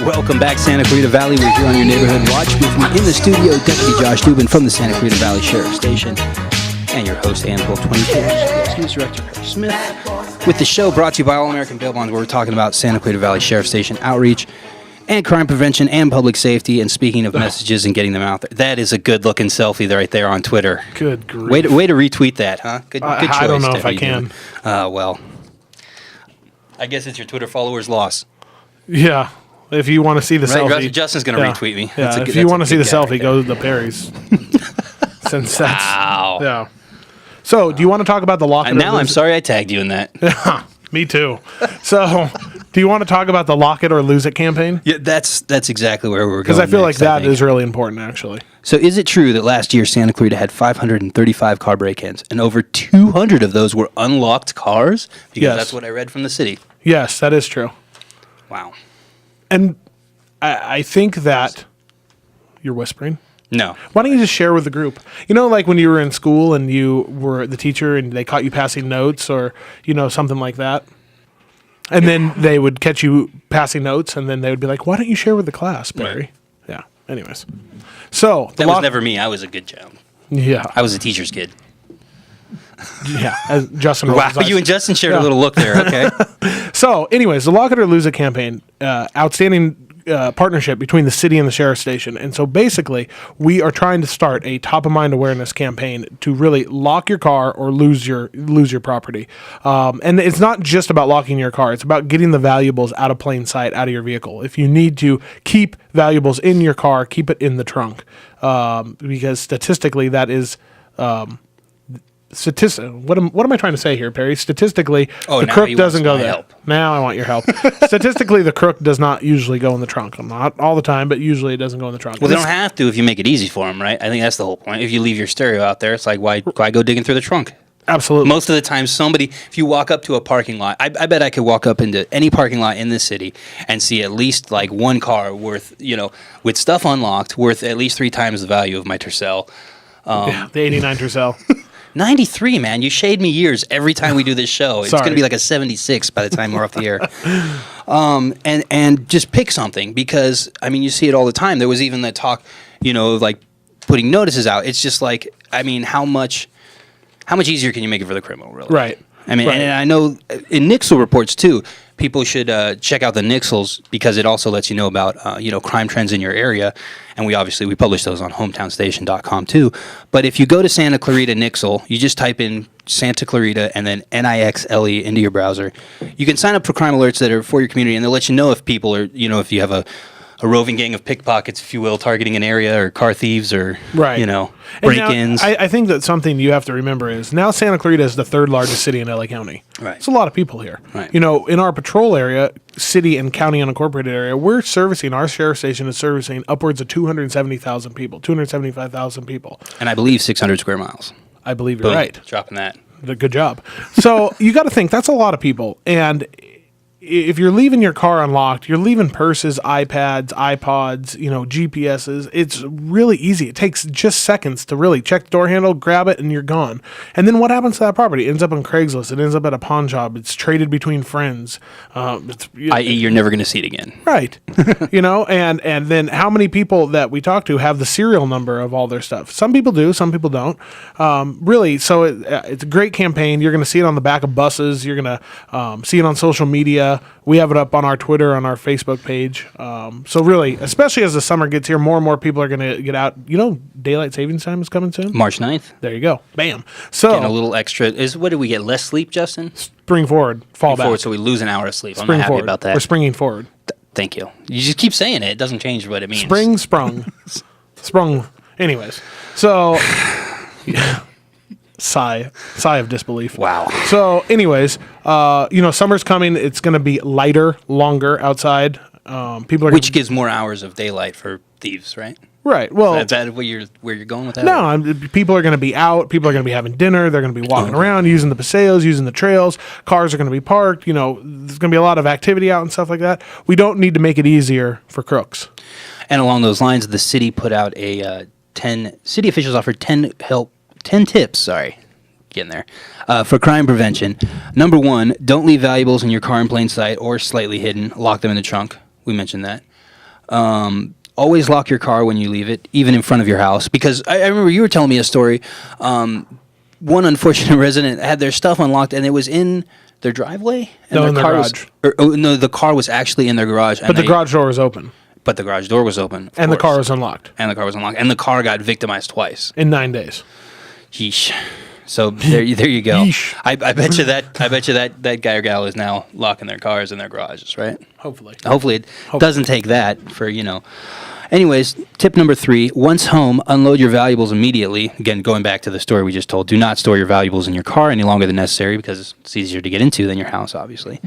Welcome back, Santa Clarita Valley. We're here on your Neighborhood Watch. With me in the studio, Deputy Josh Dubin from the Santa Clarita Valley Sheriff Station, and your host, AM 1224, News Director Chris Smith. With the show brought to you by All American Bail Bonds, where we're talking about Santa Clarita Valley Sheriff Station outreach and crime prevention and public safety. And speaking of messages and getting them out there, that is a good-looking selfie right there on Twitter. Good grief. Way to retweet that, huh? Good choice. I don't know if I can. Well, I guess it's your Twitter followers' loss. Yeah. If you want to see the selfie. Justin's going to retweet me. Yeah, if you want to see the selfie, go to the Perry's. Since that's, wow. Yeah. So, do you want to talk about the lock it or lose it? Now I'm sorry I tagged you in that. Yeah, me too. So, do you want to talk about the lock it or lose it campaign? Yeah, that's exactly where we're going. Because I feel like that is really important, actually. So, is it true that last year Santa Clarita had 535 car break-ins, and over 200 of those were unlocked cars? Because that's what I read from the city. Yes, that is true. Wow. And I think that you're whispering. No. Why don't you just share with the group? You know, like when you were in school and you were the teacher and they caught you passing notes or, something like that. And then they would catch you passing notes and then they would be like, why don't you share with the class, Barry? Right. Yeah. Anyways. So. That was never me. I was a good child. Yeah. I was a teacher's kid. Yeah. As Justin. Wow. You and Justin shared a little look there. Okay. So, anyways, the Lock It or Lose It campaign, outstanding partnership between the city and the sheriff station. And so basically, we are trying to start a top-of-mind awareness campaign to really lock your car or lose your property. And it's not just about locking your car. It's about getting the valuables out of plain sight, out of your vehicle. If you need to keep valuables in your car, keep it in the trunk. Because statistically, that is... What am I trying to say here, Perry? Statistically, the crook doesn't go there. Now I want your help. Statistically, the crook does not usually go in the trunk. Not all the time, but usually it doesn't go in the trunk. Well, they don't have to if you make it easy for them, right? I think that's the whole point. If you leave your stereo out there, it's like, why go digging through the trunk? Absolutely. Most of the time, if you walk up to a parking lot, I bet I could walk up into any parking lot in this city and see at least like one car worth, with stuff unlocked, worth at least 3 times the value of my Tercel. The 89 Tercel. 93, man. You shade me years every time we do this show. It's going to be like a 76 by the time we're off the air. And just pick something because, you see it all the time. There was even that talk, like putting notices out. It's just like, how much easier can you make it for the criminal, really? Right. And I know in Nixle reports, too, people should check out the Nixles because it also lets you know about, crime trends in your area. And we publish those on hometownstation.com, too. But if you go to Santa Clarita Nixle, you just type in Santa Clarita and then NIXLE into your browser. You can sign up for crime alerts that are for your community, and they'll let you know if people are, if you have a roving gang of pickpockets, if you will, targeting an area, or car thieves, or, break-ins. I think that something you have to remember is now Santa Clarita is the 3rd largest city in LA County. Right. It's a lot of people here. Right. In our patrol area, city and county unincorporated area, our sheriff station is servicing upwards of 270,000 people, 275,000 people. And I believe 600 square miles. I believe you're right. Dropping that. Good job. So you got to think, that's a lot of people. And if you're leaving your car unlocked, you're leaving purses, iPads, iPods, GPSs. It's really easy. It takes just seconds to really check the door handle, grab it, and you're gone. And then what happens to that property? It ends up on Craigslist. It ends up at a pawn shop. It's traded between friends. I.e., you're never going to see it again. Right. And then how many people that we talk to have the serial number of all their stuff? Some people do, some people don't. Really, so it's a great campaign. You're going to see it on the back of buses. You're going to see it on social media. We have it up on our Twitter, on our Facebook page. So really, especially as the summer gets here, more and more people are going to get out. Daylight savings time is coming soon. March 9th. There you go. Bam. So getting a little extra. What did we get? Less sleep, Justin? Spring forward. Fall back. Forward, so we lose an hour of sleep. I'm not happy about that. We're springing forward. Thank you. You just keep saying it. It doesn't change what it means. Spring, sprung. Sprung. Anyways. So... yeah. Sigh of disbelief. Wow. So, anyways, summer's coming. It's going to be lighter, longer outside. Which gives more hours of daylight for thieves, right? Right. Well, is that where you're going with that? No, people are going to be out. People are going to be having dinner. They're going to be walking around, using the paseos, using the trails. Cars are going to be parked. There's going to be a lot of activity out and stuff like that. We don't need to make it easier for crooks. And along those lines, the city put out city officials offered 10 tips, getting there, for crime prevention. Number 1, don't leave valuables in your car in plain sight or slightly hidden. Lock them in the trunk. We mentioned that. Always lock your car when you leave it, even in front of your house. Because I remember you were telling me a story. One unfortunate resident had their stuff unlocked, and it was in their driveway. And No, in their garage. No, the car was actually in their garage. But the garage door was open. But the garage door was open. And the course. car was unlocked. And the car was unlocked. And the car got victimized twice. In 9 days. Yeesh. So there you go. Yeesh. I bet you that guy or gal is now locking their cars in their garages, right? Hopefully. Hopefully it doesn't take that for, Anyways, tip number 3, once home, unload your valuables immediately. Again, going back to the story we just told, do not store your valuables in your car any longer than necessary because it's easier to get into than your house, obviously.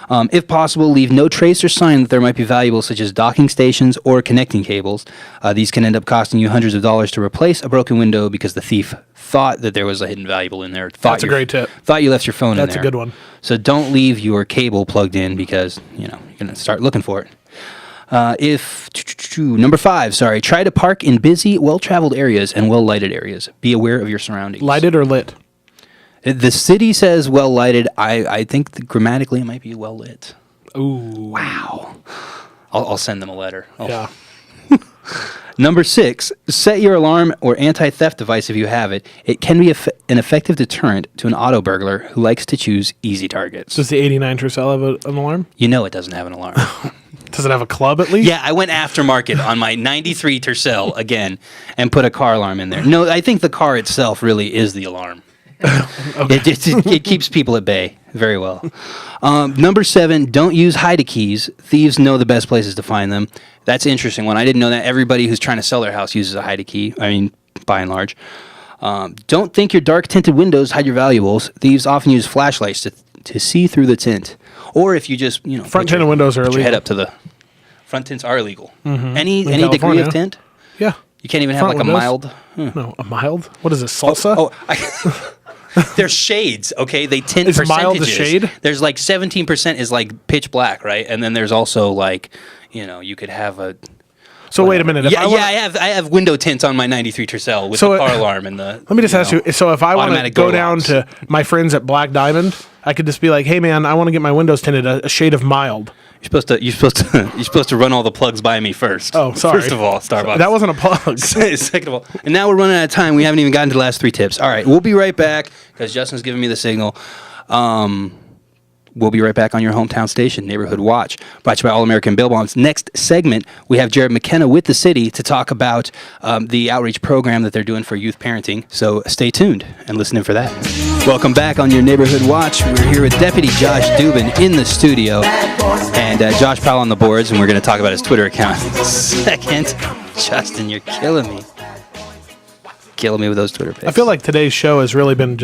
If possible, leave no trace or sign that there might be valuables such as docking stations or connecting cables. These can end up costing you hundreds of dollars to replace a broken window because the thief thought that there was a hidden valuable in there. That's a great tip. Thought you left your phone in there. That's a good one. So don't leave your cable plugged in because, you're going to start looking for it. Number 5, try to park in busy, well-traveled areas and well-lighted areas. Be aware of your surroundings. Lighted or lit? The city says well-lighted. I think grammatically it might be well-lit. Ooh. Wow. I'll send them a letter. Oh. Yeah. Number 6, set your alarm or anti-theft device if you have it. It can be an effective deterrent to an auto burglar who likes to choose easy targets. Does the 89 Tercel have an alarm? You know it doesn't have an alarm. Does it have a club at least? Yeah, I went aftermarket on my 93 Tercel again and put a car alarm in there. No, I think the car itself really is the alarm. Okay. It keeps people at bay very well. Number 7, don't use hide keys. Thieves know the best places to find them. That's an interesting one. I didn't know that everybody who's trying to sell their house uses a hide key. I mean, by and large. Don't think your dark tinted windows hide your valuables. Thieves often use flashlights to see through the tint. Or if you just, front tinted windows are put illegal. your head up to the front tints are illegal. Mm-hmm. Any degree of tint? Yeah. You can't even Front have like windows? a mild. No, a mild? What is this, salsa? They're shades, okay? They tint Is percentages. mild a shade? There's like 17% is like pitch black, right? And then there's also like, you could have a. So wait a minute. I have window tints on my 93 Tercel with the car alarm and the. Let me just ask you. So if I want to automatic go door down locks. to my friends at Black Diamond, I could just be like, "Hey man, I want to get my windows tinted a shade of mild." You're supposed to run all the plugs by me first. Oh, sorry. First of all, Starbucks. That wasn't a plug. Second of all, and now we're running out of time. We haven't even gotten to the last 3 tips. All right, we'll be right back because Justin's giving me the signal. We'll be right back on your hometown station, Neighborhood Watch, brought to you by All American Bail Bonds. Next segment, we have Jared McKenna with the city to talk about the outreach program that they're doing for youth parenting. So stay tuned and listen in for that. Welcome back on your Neighborhood Watch. We're here with Deputy Josh Dubin in the studio and Josh Powell on the boards, and we're going to talk about his Twitter account in a second. Justin, you're killing me. Killing me with those Twitter pics. I feel like today's show has really been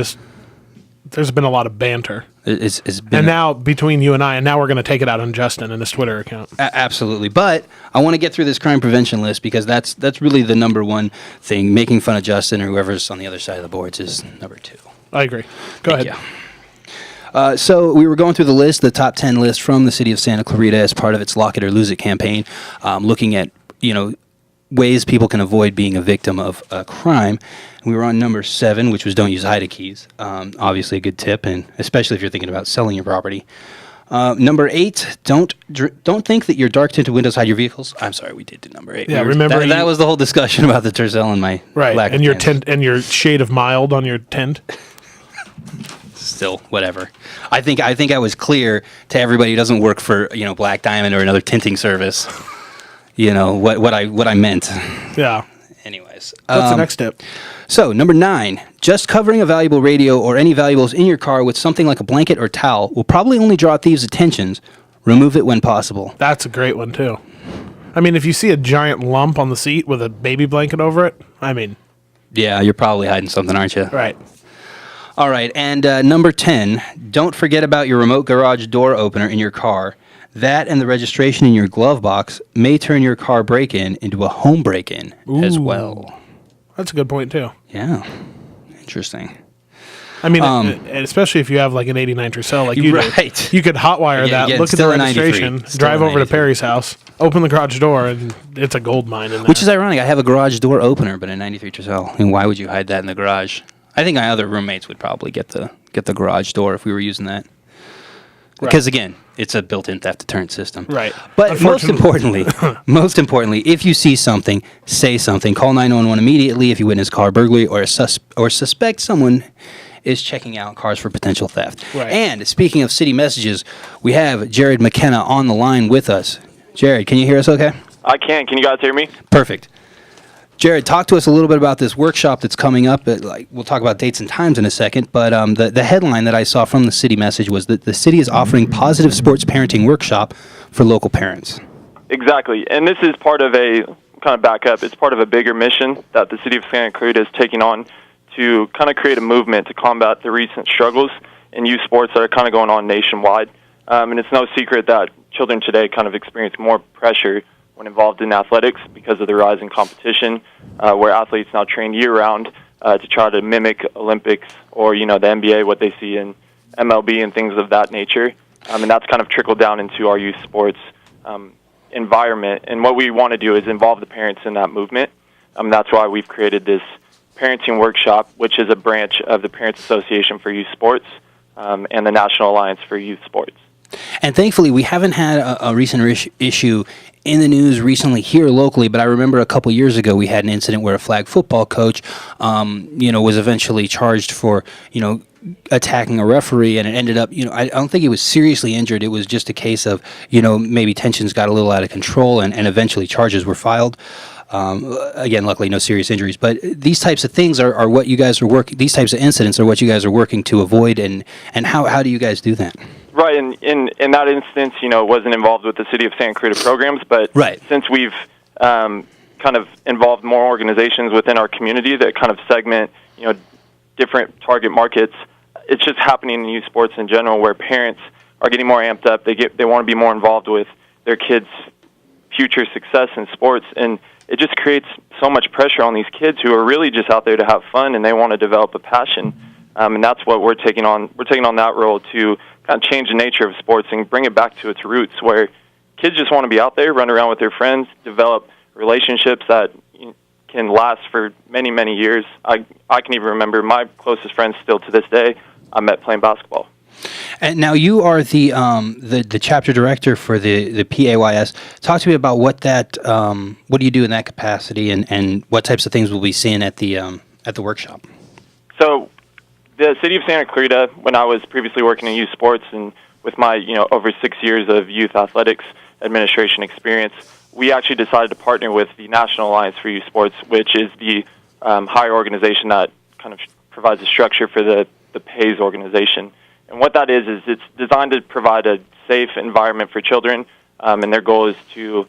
there's been a lot of banter. It's been and now between you and I, and now we're going to take it out on Justin and his Twitter account. Absolutely. But I want to get through this crime prevention list because that's really the number one thing. Making fun of Justin or whoever's on the other side of the boards is number 2. I agree. Go ahead. Yeah. So we were going through the list, the top 10 list from the city of Santa Clarita as part of its Lock It or Lose It campaign, looking at, ways people can avoid being a victim of a crime. We were on number 7, which was don't use hide keys. Obviously a good tip, and especially if you're thinking about selling your property. Number 8, don't think that your dark tinted windows hide your vehicles. I'm sorry, we did do number 8. Yeah, remember that was the whole discussion about the Tercel and my lack and of your tint. tint and your shade of mild on your tint. Still, whatever. I think I was clear to everybody who doesn't work for Black Diamond or another tinting service. What I meant. Yeah. Anyways, What's the next tip? So, number 9, just covering a valuable radio or any valuables in your car with something like a blanket or towel will probably only draw thieves' attentions. Remove it when possible. That's a great one, too. I mean, if you see a giant lump on the seat with a baby blanket over it, yeah, you're probably hiding something, aren't you? Right. All right, and number 10, don't forget about your remote garage door opener in your car. That and the registration in your glove box may turn your car break-in into a home break-in as well. That's a good point, too. Yeah. Interesting. I mean, especially if you have like an 89 Tercel, like you right. you could hotwire that, look at the registration, drive over to Perry's house, open the garage door, and it's a gold mine in there. Which is ironic. I have a garage door opener, but a 93 Tercel. And why would you hide that in the garage? I think my other roommates would probably get the garage door if we were using that. Because again, it's a built-in theft deterrent system. Right. But most importantly, if you see something, say something. Call 911 immediately if you witness car burglary or suspect someone is checking out cars for potential theft. Right. And speaking of city messages, we have Jared McKenna on the line with us. Jared, can you hear us okay? I can. Can you guys hear me? Perfect. Jared, talk to us a little bit about this workshop that's coming up. We'll talk about dates and times in a second, but the headline that I saw from the city message was that the city is offering positive sports parenting workshop for local parents. Exactly. And this is part of it's part of a bigger mission that the city of Santa Clarita is taking on to kind of create a movement to combat the recent struggles in youth sports that are kind of going on nationwide. And it's no secret that children today kind of experience more pressure when involved in athletics because of the rise in competition, where athletes now train year-round to try to mimic Olympics or, the NBA, what they see in MLB and things of that nature. And that's kind of trickled down into our youth sports environment. And what we want to do is involve the parents in that movement. That's why we've created this parenting workshop, which is a branch of the Parents Association for Youth Sports and the National Alliance for Youth Sports. And thankfully, we haven't had a recent issue in the news recently here locally, but I remember a couple years ago we had an incident where a flag football coach, was eventually charged for, attacking a referee, and it ended up, I don't think he was seriously injured. It was just a case of, maybe tensions got a little out of control, and eventually charges were filed. Again, luckily, no serious injuries. But these types of things are what you guys are working. These types of incidents are what you guys are working to avoid. And how do you guys do that? Right. And in that instance, wasn't involved with the City of Santa Clarita programs, but since we've kind of involved more organizations within our community that kind of segment, different target markets, it's just happening in youth sports in general, where parents are getting more amped up. They want to be more involved with their kids' future success in sports, and it just creates so much pressure on these kids who are really just out there to have fun, and they want to develop a passion. And that's what we're taking on. We're taking on that role to kind of change the nature of sports and bring it back to its roots, where kids just want to be out there, run around with their friends, develop relationships that can last for many, many years. I can even remember my closest friends still to this day I met playing basketball. And now you are the chapter director for the PAYS. Talk to me about what do you do in that capacity, and what types of things we'll be seeing at the workshop. So, the city of Santa Clarita, when I was previously working in youth sports and with my over 6 years of youth athletics administration experience, we actually decided to partner with the National Alliance for Youth Sports, which is the higher organization that kind of provides a structure for the PAYS organization. And what that is it's designed to provide a safe environment for children, and their goal is to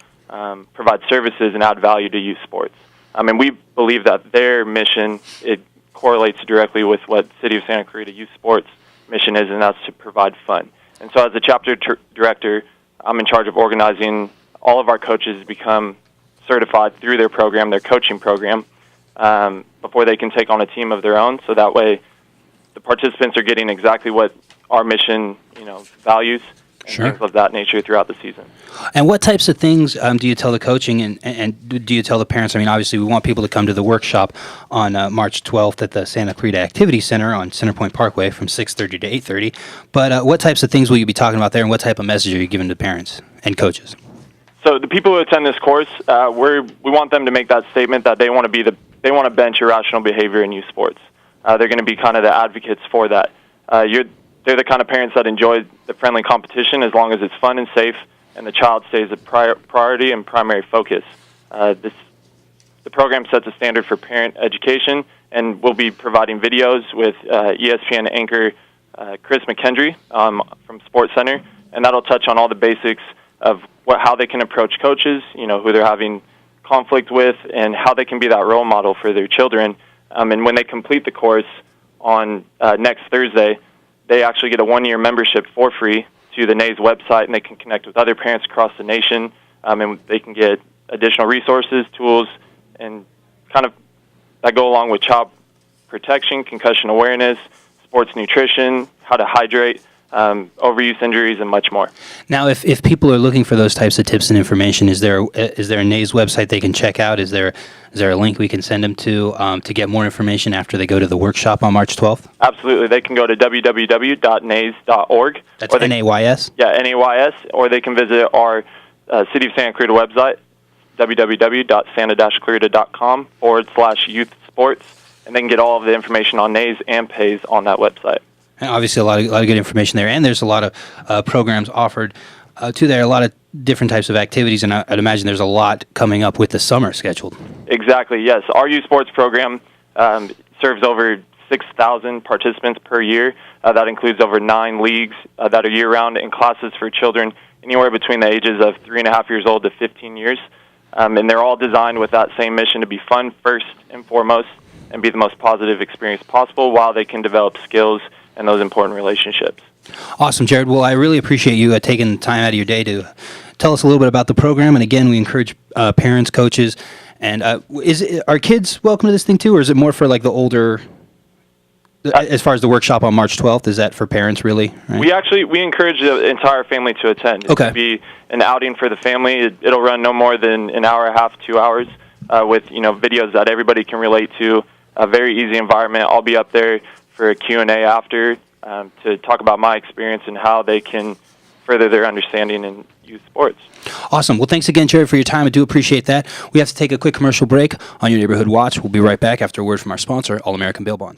provide services and add value to youth sports. And we believe that their mission, it correlates directly with what City of Santa Clarita Youth Sports mission is, and that's to provide fun. And so as the chapter director, I'm in charge of organizing all of our coaches to become certified through their program, their coaching program, before they can take on a team of their own. So that way the participants are getting exactly what our mission, values and things of that nature throughout the season. And what types of things do you tell the coaching and do you tell the parents? I mean, obviously we want people to come to the workshop on March 12th at the Santa Clarita Activity Center on Centerpoint Parkway from 6:30 to 8:30. But what types of things will you be talking about there, and what type of message are you giving to parents and coaches? So the people who attend this course, we want them to make that statement that they want to bench irrational behavior in youth sports. They're going to be kind of the advocates for that. They're the kind of parents that enjoy the friendly competition as long as it's fun and safe, and the child stays a priority and primary focus. The program sets a standard for parent education, and we'll be providing videos with ESPN anchor Chris McKendry from Sports Center, and that'll touch on all the basics of how they can approach coaches, who they're having conflict with, and how they can be that role model for their children. And when they complete the course on next Thursday, they actually get a 1-year membership for free to the NAYS website, and they can connect with other parents across the nation, and they can get additional resources, tools, and kind of that go along with child protection, concussion awareness, sports nutrition, how to hydrate, overuse injuries, and much more. Now, if people are looking for those types of tips and information, is there a NAYS website they can check out? Is there a link we can send them to get more information after they go to the workshop on March 12th? Absolutely. They can go to www.nays.org. That's NAYS? Yeah, NAYS, or they can visit our City of Santa Clarita website, www.santa-clarita.com/youth sports, and they can get all of the information on NAYS and PAYS on that website. And obviously, a lot of good information there, and there's a lot of programs offered to there, a lot of different types of activities, and I'd imagine there's a lot coming up with the summer scheduled. Exactly, yes. Our youth sports program serves over 6,000 participants per year. That includes over 9 leagues that are year-round, and classes for children anywhere between the ages of 3.5 years old to 15 years. And they're all designed with that same mission to be fun first and foremost and be the most positive experience possible while they can develop skills and those important relationships. Awesome, Jared. Well, I really appreciate you taking the time out of your day to tell us a little bit about the program. And again, we encourage parents, coaches, and are kids welcome to this thing too, or is it more for like the older? As far as the workshop on March 12th, is that for parents really? Right? We encourage the entire family to attend. Okay. It'll be an outing for the family. It'll run no more than an hour and a half, 2 hours, with videos that everybody can relate to. A very easy environment. I'll be up there for a Q&A after to talk about my experience and how they can further their understanding in youth sports. Awesome. Well, thanks again, Jared, for your time. I do appreciate that. We have to take a quick commercial break on Your Neighborhood Watch. We'll be right back after a word from our sponsor, All American Bail Bonds.